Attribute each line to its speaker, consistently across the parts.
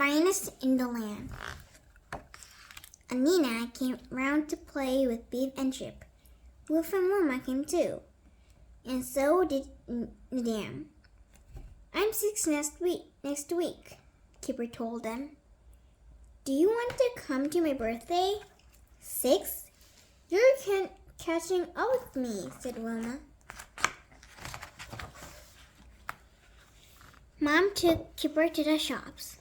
Speaker 1: finest in the land. Anina came round to play with Beef and Chip. Wolf and Wilma came too, and so did Madame. I'm 6 next week, Kipper told them. Do you want to come to my birthday? 6? You're catching up with me, said Wilma. Mom took Kipper to the shops.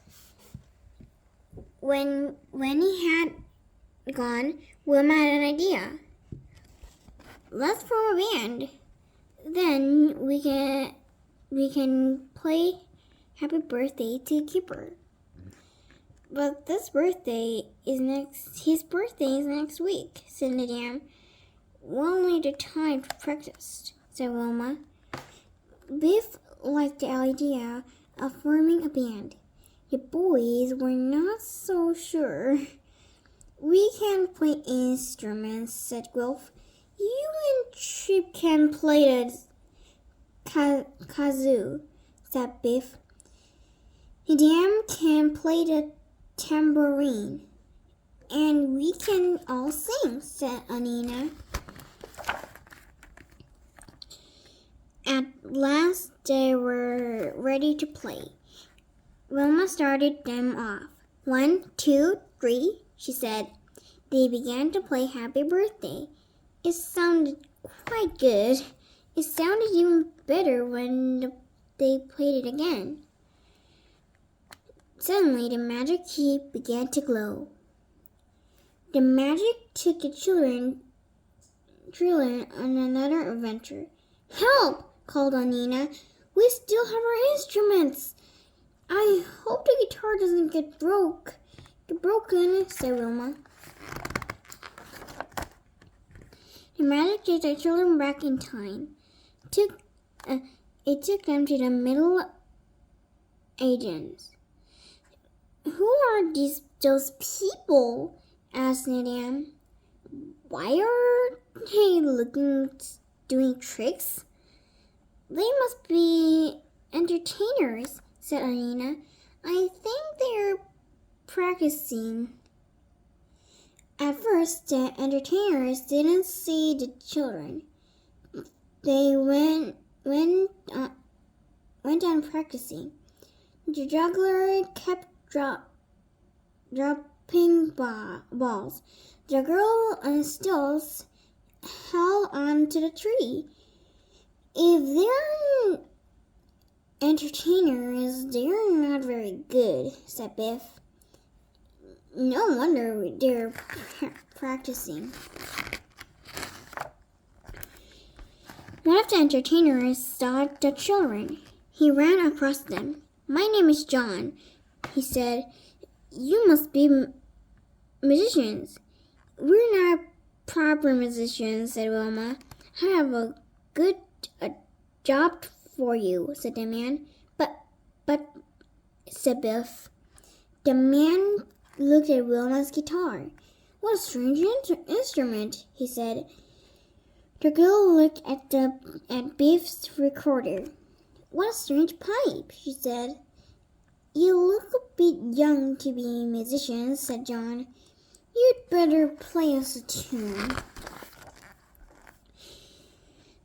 Speaker 1: When he had gone, Wilma had an idea. Let's form a band. Then we can play Happy Birthday to Kipper. But his birthday is next week, said Madame. We'll need the time to practice, said Wilma. Biff liked the idea of forming a band. The boys were not so sure. We can play instruments, said Wilf. You and Chip can play the kazoo, said Biff. Madame can play the tambourine. And we can all sing, said Anina. At last they were ready to play. Wilma started them off. 1, 2, 3, she said. They began to play Happy Birthday. It sounded quite good. It sounded even better when they played it again. Suddenly, the magic key began to glow. The magic took the children on another adventure. Help! Called Anina. We still have our instruments. I hope the guitar doesn't get broken, said Wilma. The magic took the children back in time. It took them to the Middle Ages. Who are those people? Asked Madame. Why are they doing tricks? They must be entertainers, said Anina. I think they're practicing. At first, the entertainers didn't see the children. They went on practicing. The juggler kept dropping balls. The girl on stilts held on to the tree. If they're entertainers, they're not very good, said Biff. No wonder they're practicing. One of the entertainers saw the children. He ran across them. My name is John, he said. You must be musicians. We're not proper musicians, said Wilma. I have a good job for you, said the man. But, said Biff. The man looked at Wilma's guitar. What a strange instrument, he said. The girl looked at Biff's recorder. What a strange pipe, she said. You look a bit young to be musicians, said John. You'd better play us a tune.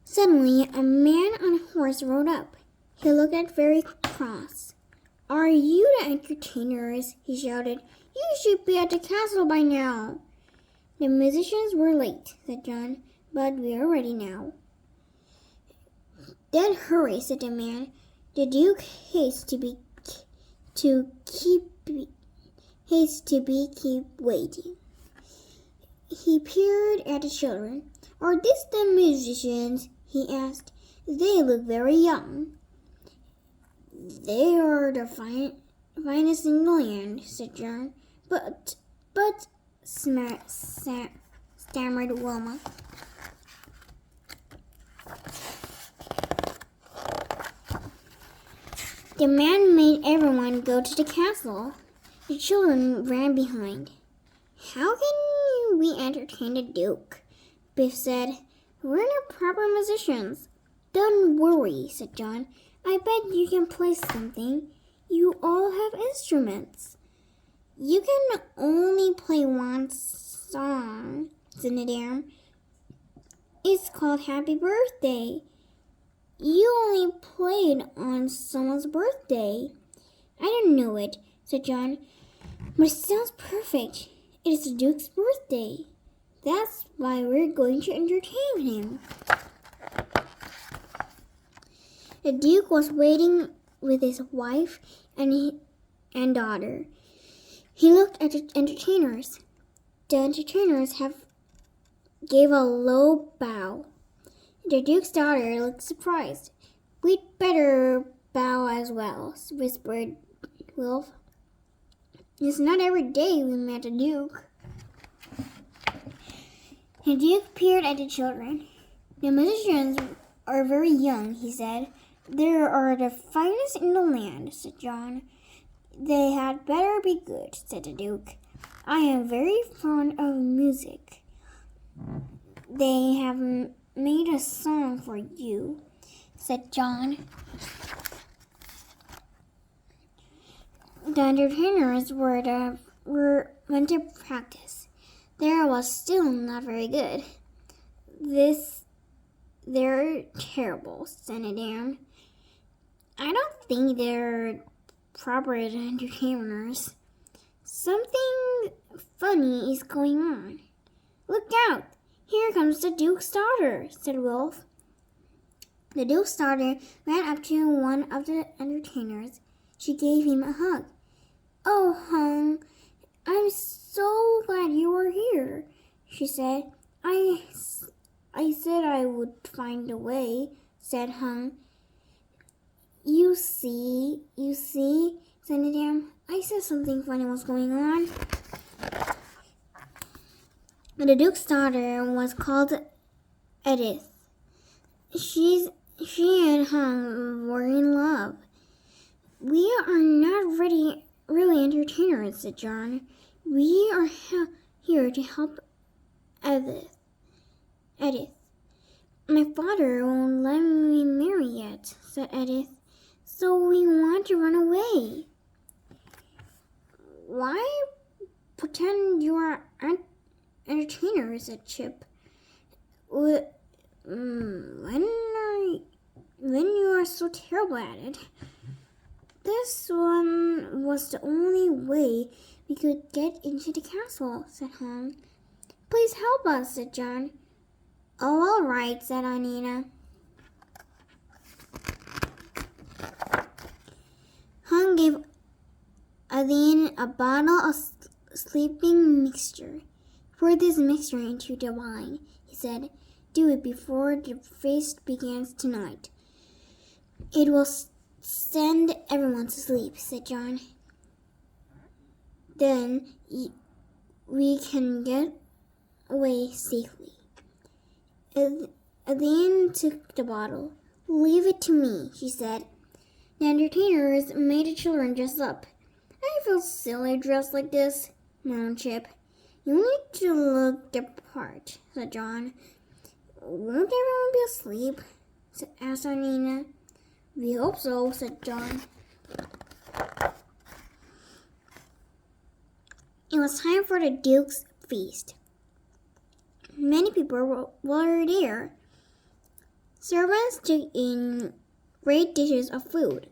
Speaker 1: Suddenly, a man on a horse rode up. He looked very cross. Are you the entertainers? He shouted. You should be at the castle by now. The musicians were late, said John, but we are ready now. Then hurry, said the man. The Duke hates to be keep waiting. He peered at the children. Are these the musicians? He asked. They look very young. They are the finest in the land, said John. But, stammered Wilma. The man made everyone go to the castle. The children ran behind. How can we entertain the Duke? Biff said. We're not proper musicians. Don't worry, said John. I bet you can play something. You all have instruments. You can only play one song, said Nadam. It's called Happy Birthday. You only played on someone's birthday. I don't know it, said John. But it sounds perfect. It is the Duke's birthday. That's why we're going to entertain him. The Duke was waiting with his wife and daughter. He looked at the entertainers. The entertainers gave a low bow. The Duke's daughter looked surprised. We'd better bow as well, whispered Wilf. It's not every day we met the Duke. The Duke peered at the children. The musicians are very young, he said. They are the finest in the land, said John. They had better be good, said the Duke. I am very fond of music. They have made a song for you, said John. The entertainers went to practice. There was still not very good. They're terrible, said Nadam. I don't think they're proper entertainers. Something funny is going on. Look out! Here comes the Duke's daughter, said Wilf. The Duke's daughter ran up to one of the entertainers. She gave him a hug. Oh, Hung, I'm so glad you are here, she said. I said I would find a way, said Hung. You see, said Nadam. I said something funny was going on. The Duke's daughter was called Edith. She and Hung were in love. We are not really entertainers, said John. We are here to help Edith. My father won't let me marry yet, said Edith. So we want to run away. Why pretend you are entertainers, said Chip. When you are so terrible at it. This one was the only way we could get into the castle, said Hung. Please help us, said John. Oh, all right, said Anina. Hung gave Aline a bottle of sleeping mixture. Pour this mixture into the wine, he said. Do it before the feast begins tonight. It will send everyone to sleep, said John. Then we can get away safely. Aline took the bottle. Leave it to me, she said. The entertainers made the children dress up. I feel silly dressed like this, moaned Chip. You need to look the part, said John. Won't everyone be asleep? asked Anina. We hope so, said John. It was time for the Duke's feast. Many people were there. Servants took in great dishes of food.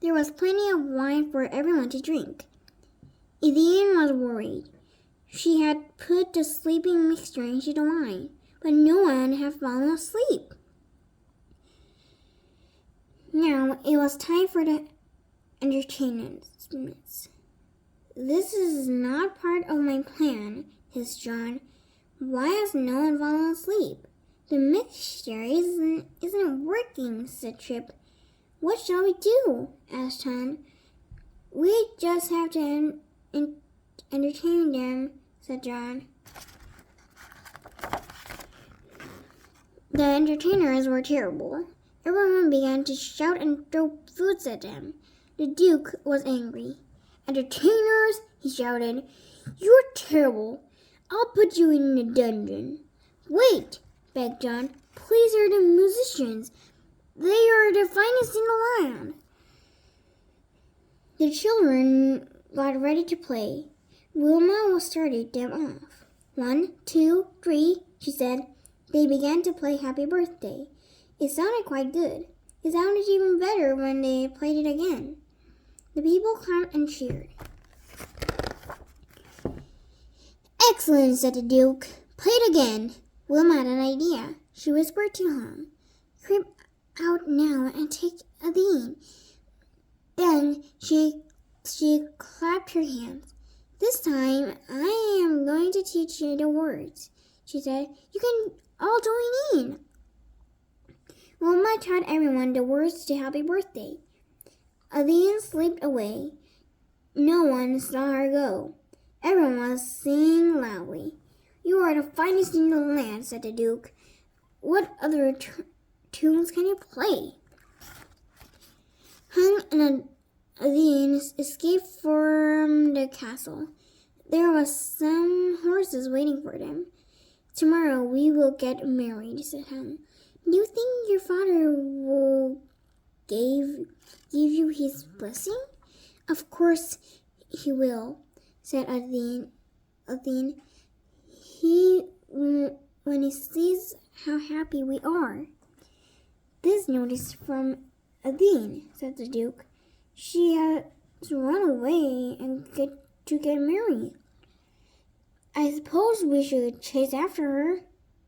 Speaker 1: There was plenty of wine for everyone to drink. Edian was worried. She had put the sleeping mixture into the wine, but no one had fallen asleep. Now it was time for the entertainments. This is not part of my plan, hissed John. Why has no one fallen asleep? The mixture isn't working, said Trip. What shall we do? asked Tom. We just have to entertain them, said John. The entertainers were terrible. Everyone began to shout and throw foods at them. The Duke was angry. Entertainers, he shouted. You're terrible. I'll put you in the dungeon. Wait, begged John. Please hear the musicians. They are the finest in the land. The children got ready to play. Wilma started them off. 1, 2, 3, she said. They began to play Happy Birthday. It sounded quite good. It sounded even better when they played it again. The people clapped and cheered. Excellent, said the Duke. Play it again. Wilma had an idea. She whispered to Hum. Creep out now and take a bean. Then she clapped her hands. This time I am going to teach you the words, she said. You can all join in. Wilma taught everyone the words to Happy Birthday. Aline slipped away. No one saw her go. Everyone was singing loudly. You are the finest in the land, said the Duke. What other tunes can you play? Hung and Aline escaped from the castle. There were some horses waiting for them. Tomorrow we will get married, said Hung. Do you think your father will give you his blessing? Of course he will, said Aline. When he sees how happy we are. This note is from Aline, said the Duke. She has run away and get married. I suppose we should chase after her.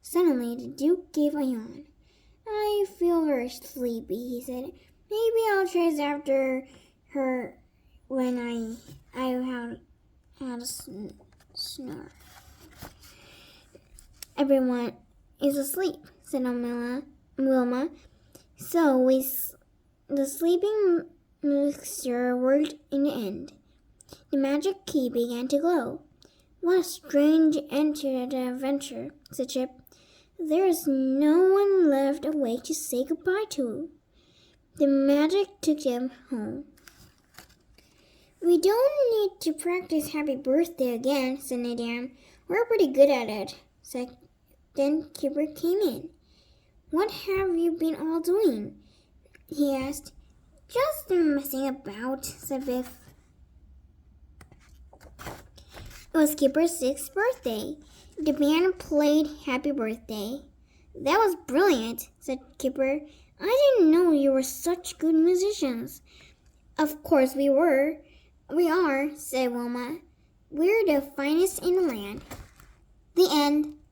Speaker 1: Suddenly the Duke gave a yawn. I feel very sleepy, he said. Maybe I'll chase after her when I have had a snore. Everyone is asleep, said Wilma. So the sleeping mixture worked in the end. The magic key began to glow. What a strange end to the adventure, said Chip. There is no one left awake to say goodbye to. The magic took them home. We don't need to practice Happy Birthday again, said Nadine. We're pretty good at it. Then Kipper came in. What have you been all doing? He asked. Just messing about, said Biff. It was Kipper's 6th birthday. The band played Happy Birthday. That was brilliant, said Kipper. I didn't know you were such good musicians. Of course we were. We are, said Wilma. We're the finest in the land. The end.